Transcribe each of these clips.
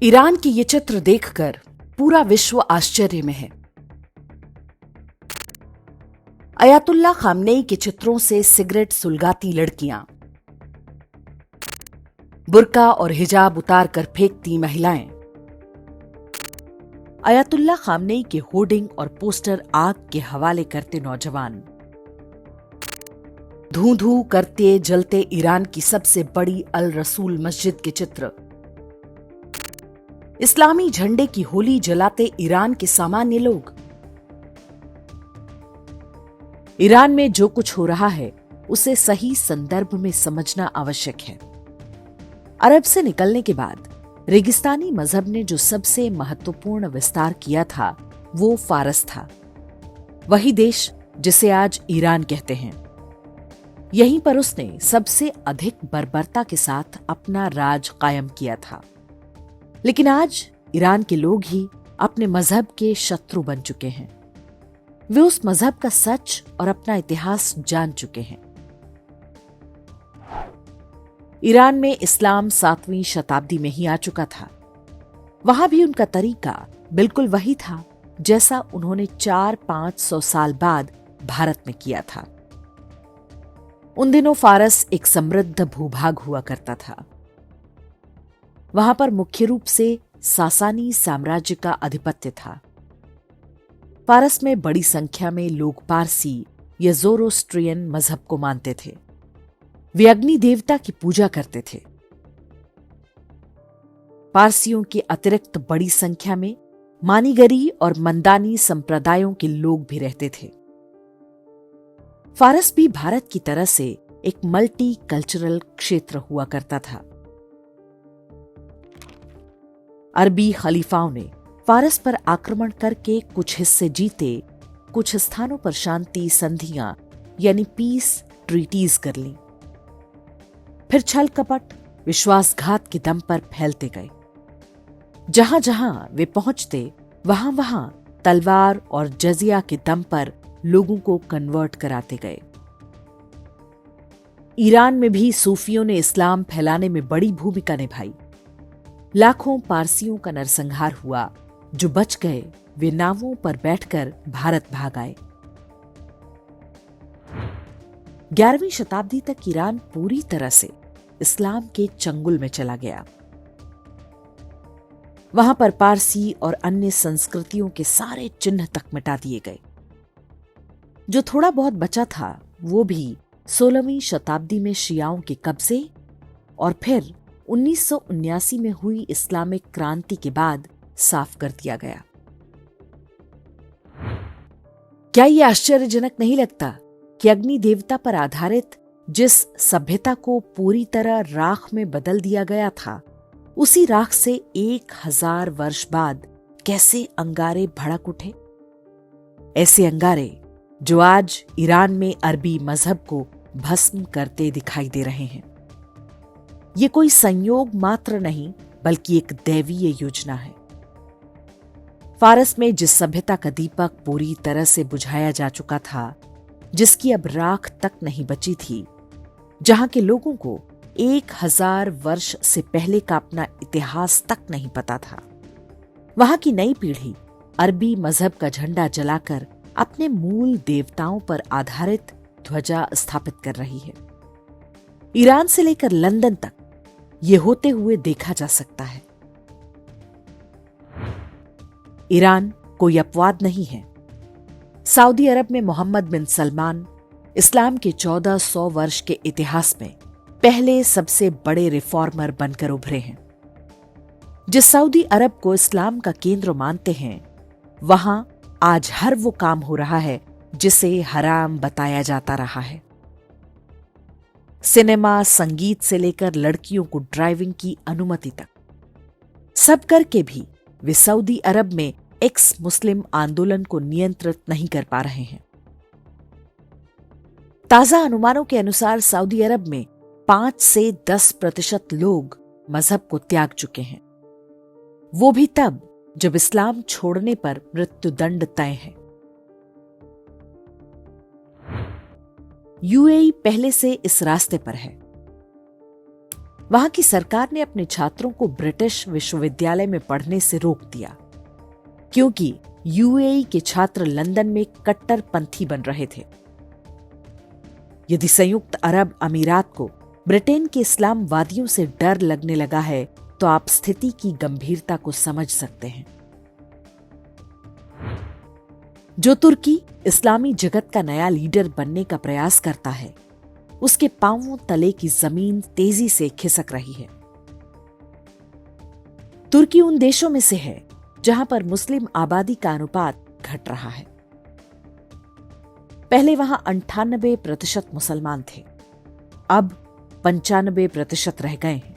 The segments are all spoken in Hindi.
ईरान की ये चित्र देखकर पूरा विश्व आश्चर्य में है। अयातुल्ला खामनेई के चित्रों से सिगरेट सुलगाती लड़कियां, बुर्का और हिजाब उतार कर फेंकती महिलाएं, अयातुल्ला खामनेई के होर्डिंग और पोस्टर आग के हवाले करते नौजवान, धूं धूं करते जलते ईरान की सबसे बड़ी अल रसूल मस्जिद के चित्र, इस्लामी झंडे की होली जलाते ईरान के सामान्य लोग। ईरान में जो कुछ हो रहा है उसे सही संदर्भ में समझना आवश्यक है। अरब से निकलने के बाद रेगिस्तानी मजहब ने जो सबसे महत्वपूर्ण विस्तार किया था वो फारस था, वही देश जिसे आज ईरान कहते हैं। यहीं पर उसने सबसे अधिक बर्बरता के साथ अपना राज कायम किया था। लेकिन आज ईरान के लोग ही अपने मजहब के शत्रु बन चुके हैं। वे उस मजहब का सच और अपना इतिहास जान चुके हैं। ईरान में इस्लाम 7वीं शताब्दी में ही आ चुका था। वहां भी उनका तरीका बिल्कुल वही था जैसा उन्होंने 400-500 साल बाद भारत में किया था। उन दिनों फारस एक समृद्ध भूभाग हुआ करता था। वहां पर मुख्य रूप से सासानी साम्राज्य का आधिपत्य था। फारस में बड़ी संख्या में लोग पारसी या ज़ोरोस्ट्रियन मजहब को मानते थे। वे अग्नि देवता की पूजा करते थे। पारसियों के अतिरिक्त बड़ी संख्या में मानीगरी और मंदानी संप्रदायों के लोग भी रहते थे। फारस भी भारत की तरह से एक मल्टी कल्चरल क्षेत्र हुआ करता था। अरबी खलीफाओं ने फारस पर आक्रमण करके कुछ हिस्से जीते, कुछ स्थानों पर शांति संधियां यानी पीस ट्रीटीज कर ली। फिर छल कपट विश्वासघात के दम पर फैलते गए। जहां जहां वे पहुंचते वहां वहां तलवार और जजिया के दम पर लोगों को कन्वर्ट कराते गए। ईरान में भी सूफियों ने इस्लाम फैलाने में बड़ी भूमिका निभाई। लाखों पारसियों का नरसंहार हुआ। जो बच गए वे नावों पर बैठकर भारत भाग आए। 11वीं शताब्दी तक ईरान पूरी तरह से इस्लाम के चंगुल में चला गया। वहां पर पारसी और अन्य संस्कृतियों के सारे चिन्ह तक मिटा दिए गए। जो थोड़ा बहुत बचा था वो भी 16वीं शताब्दी में शियाओं के कब्जे और फिर 1979 में हुई इस्लामिक क्रांति के बाद साफ कर दिया गया। क्या यह आश्चर्यजनक नहीं लगता कि अग्नि देवता पर आधारित जिस सभ्यता को पूरी तरह राख में बदल दिया गया था, उसी राख से 1000 वर्ष बाद कैसे अंगारे भड़क उठे। ऐसे अंगारे जो आज ईरान में अरबी मजहब को भस्म करते दिखाई दे रहे हैं। ये कोई संयोग मात्र नहीं बल्कि एक दैवीय योजना है। फारस में जिस सभ्यता का दीपक पूरी तरह से बुझाया जा चुका था, जिसकी अब राख तक नहीं बची थी, जहां के लोगों को 1000 वर्ष से पहले का अपना इतिहास तक नहीं पता था, वहां की नई पीढ़ी अरबी मजहब का झंडा जलाकर अपने मूल देवताओं पर आधारित ध्वजा स्थापित कर रही है। ईरान से लेकर लंदन तक ये होते हुए देखा जा सकता है। ईरान कोई अपवाद नहीं है। सऊदी अरब में मोहम्मद बिन सलमान इस्लाम के 1400 वर्ष के इतिहास में पहले सबसे बड़े रिफॉर्मर बनकर उभरे हैं। जिस सऊदी अरब को इस्लाम का केंद्र मानते हैं, वहां आज हर वो काम हो रहा है जिसे हराम बताया जाता रहा है। सिनेमा, संगीत से लेकर लड़कियों को ड्राइविंग की अनुमति तक, सब करके भी वे सऊदी अरब में एक्स मुस्लिम आंदोलन को नियंत्रित नहीं कर पा रहे हैं। ताजा अनुमानों के अनुसार सऊदी अरब में 5 से 10% लोग मजहब को त्याग चुके हैं, वो भी तब जब इस्लाम छोड़ने पर मृत्युदंड तय है। यूएई पहले से इस रास्ते पर है। वहां की सरकार ने अपने छात्रों को ब्रिटिश विश्वविद्यालय में पढ़ने से रोक दिया, क्योंकि यूएई के छात्र लंदन में कट्टरपंथी बन रहे थे। यदि संयुक्त अरब अमीरात को ब्रिटेन के इस्लामवादियों से डर लगने लगा है, तो आप स्थिति की गंभीरता को समझ सकते हैं। जो तुर्की इस्लामी जगत का नया लीडर बनने का प्रयास करता है, उसके पांवों तले की जमीन तेजी से खिसक रही है। तुर्की उन देशों में से है जहां पर मुस्लिम आबादी का अनुपात घट रहा है। पहले वहां 98% मुसलमान थे, अब 95% रह गए हैं।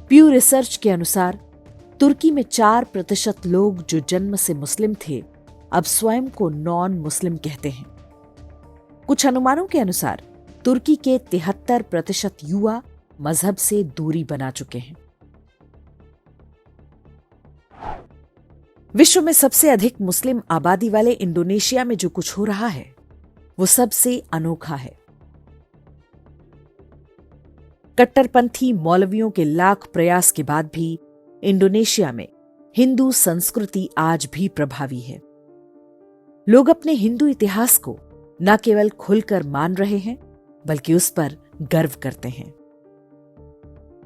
प्यू रिसर्च के अनुसार तुर्की में 4% लोग जो जन्म से मुस्लिम थे, अब स्वयं को नॉन मुस्लिम कहते हैं। कुछ अनुमानों के अनुसार तुर्की के 73% युवा मजहब से दूरी बना चुके हैं। विश्व में सबसे अधिक मुस्लिम आबादी वाले इंडोनेशिया में जो कुछ हो रहा है, वो सबसे अनोखा है। कट्टरपंथी मौलवियों के लाख प्रयास के बाद भी इंडोनेशिया में हिंदू संस्कृति आज भी प्रभावी है। लोग अपने हिंदू इतिहास को न केवल खुलकर मान रहे हैं, बल्कि उस पर गर्व करते हैं।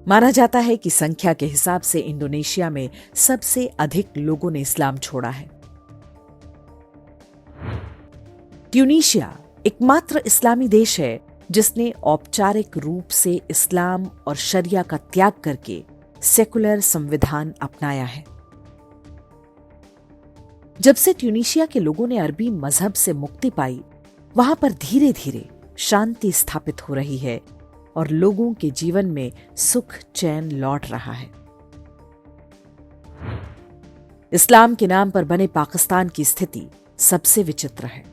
माना जाता है कि संख्या के हिसाब से इंडोनेशिया में सबसे अधिक लोगों ने इस्लाम छोड़ा है। ट्यूनीशिया एकमात्र इस्लामी देश है जिसने औपचारिक रूप से इस्लाम और शरिया का त्याग करके सेकुलर संविधान अपनाया है। जब से ट्यूनीशिया के लोगों ने अरबी मजहब से मुक्ति पाई, वहां पर धीरे धीरे शांति स्थापित हो रही है और लोगों के जीवन में सुख चैन लौट रहा है। इस्लाम के नाम पर बने पाकिस्तान की स्थिति सबसे विचित्र है।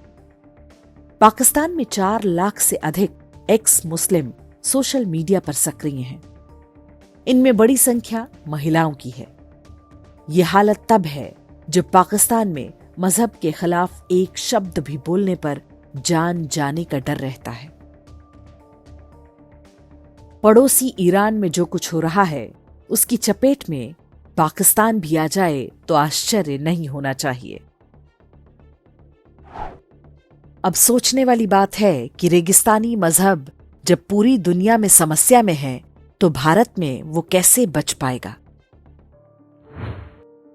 पाकिस्तान में 4 लाख से अधिक एक्स मुस्लिम सोशल मीडिया पर सक्रिय हैं। इनमें बड़ी संख्या महिलाओं की है। यह हालत तब है जब पाकिस्तान में मजहब के खिलाफ एक शब्द भी बोलने पर जान जाने का डर रहता है। पड़ोसी ईरान में जो कुछ हो रहा है, उसकी चपेट में पाकिस्तान भी आ जाए तो आश्चर्य नहीं होना चाहिए। अब सोचने वाली बात है कि रेगिस्तानी मजहब जब पूरी दुनिया में समस्या में है, तो भारत में वो कैसे बच पाएगा।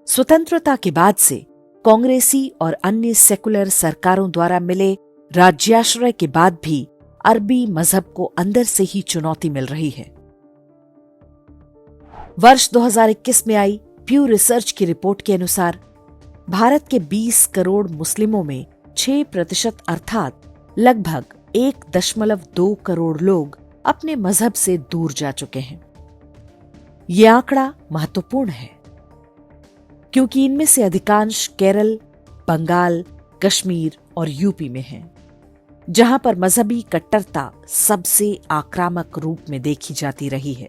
स्वतंत्रता के बाद से कांग्रेसी और अन्य सेकुलर सरकारों द्वारा मिले राज्याश्रय के बाद भी अरबी मजहब को अंदर से ही चुनौती मिल रही है। वर्ष 2021 में आई प्यू रिसर्च की रिपोर्ट के अनुसार भारत के 20 करोड़ मुस्लिमों में 6% अर्थात लगभग 1.2 करोड़ लोग अपने मजहब से दूर जा चुके हैं। यह आंकड़ा महत्वपूर्ण है क्योंकि इनमें से अधिकांश केरल, बंगाल, कश्मीर और यूपी में हैं, जहां पर मजहबी कट्टरता सबसे आक्रामक रूप में देखी जाती रही है।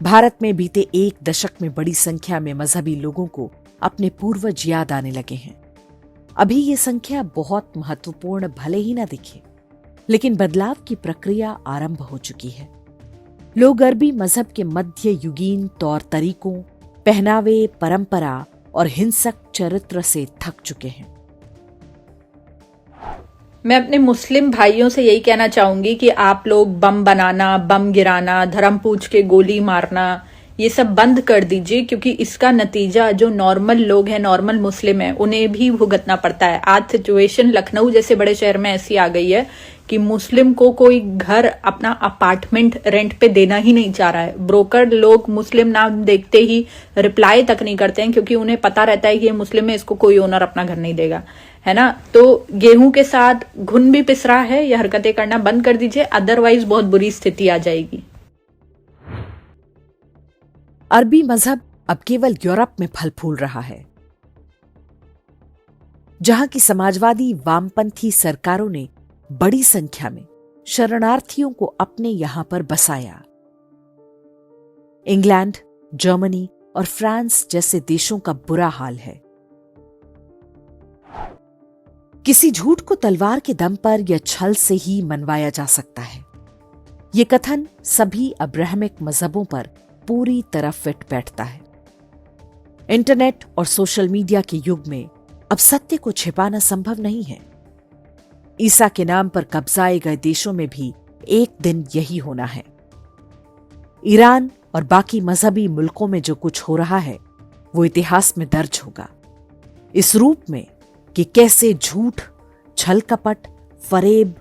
भारत में बीते 1 दशक में बड़ी संख्या में मजहबी लोगों को अपने पूर्वज याद आने लगे हैं। अभी ये संख्या बहुत महत्वपूर्ण भले ही ना दिखे, लेकिन बदलाव की प्रक्रिया आरंभ हो चुकी है। लोग अरबी मजहब के मध्य युगीन तौर तरीकों, पहनावे, परंपरा और हिंसक चरित्र से थक चुके हैं। मैं अपने मुस्लिम भाइयों से यही कहना चाहूंगी कि आप लोग बम बनाना, बम गिराना, धर्म पूछ के गोली मारना, ये सब बंद कर दीजिए, क्योंकि इसका नतीजा जो नॉर्मल लोग हैं, नॉर्मल मुस्लिम हैं, उन्हें भी भुगतना पड़ता है। आज सिचुएशन लखनऊ जैसे बड़े शहर में ऐसी आ गई है कि मुस्लिम को कोई घर, अपना अपार्टमेंट रेंट पे देना ही नहीं चाह रहा है। ब्रोकर लोग मुस्लिम नाम देखते ही रिप्लाई तक नहीं करते हैं, क्योंकि उन्हें पता रहता है कि ये मुस्लिम है, इसको कोई ओनर अपना घर नहीं देगा, है ना। तो गेहूं के साथ घुन भी पिस रहा है। ये हरकतें करना बंद कर दीजिए, अदरवाइज बहुत बुरी स्थिति आ जाएगी। अरबी मजहब अब केवल यूरोप में फल फूल रहा है, जहां की समाजवादी वामपंथी सरकारों ने बड़ी संख्या में शरणार्थियों को अपने यहां पर बसाया। इंग्लैंड, जर्मनी और फ्रांस जैसे देशों का बुरा हाल है। किसी झूठ को तलवार के दम पर या छल से ही मनवाया जा सकता है। ये कथन सभी अब्राहमिक मजहबों पर पूरी तरह फिट बैठता है। इंटरनेट और सोशल मीडिया के युग में अब सत्य को छिपाना संभव नहीं है। ईसा के नाम पर कब्जाए गए देशों में भी एक दिन यही होना है। ईरान और बाकी मजहबी मुल्कों में जो कुछ हो रहा है वो इतिहास में दर्ज होगा, इस रूप में कि कैसे झूठ, छल कपट, फरेब,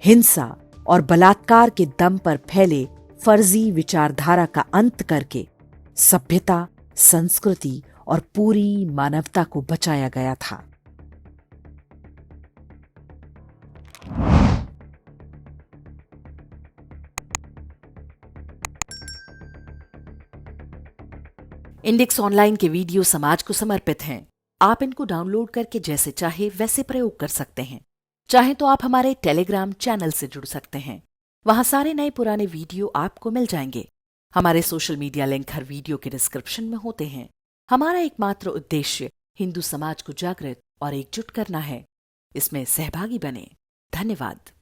हिंसा और बलात्कार के दम पर फैले फर्जी विचारधारा का अंत करके सभ्यता, संस्कृति और पूरी मानवता को बचाया गया था। इंडेक्स ऑनलाइन के वीडियो समाज को समर्पित हैं। आप इनको डाउनलोड करके जैसे चाहे वैसे प्रयोग कर सकते हैं। चाहे तो आप हमारे टेलीग्राम चैनल से जुड़ सकते हैं, वहां सारे नए पुराने वीडियो आपको मिल जाएंगे। हमारे सोशल मीडिया लिंक हर वीडियो के डिस्क्रिप्शन में होते हैं। हमारा एकमात्र उद्देश्य हिंदू समाज को जागृत और एकजुट करना है। इसमें सहभागी बने। धन्यवाद।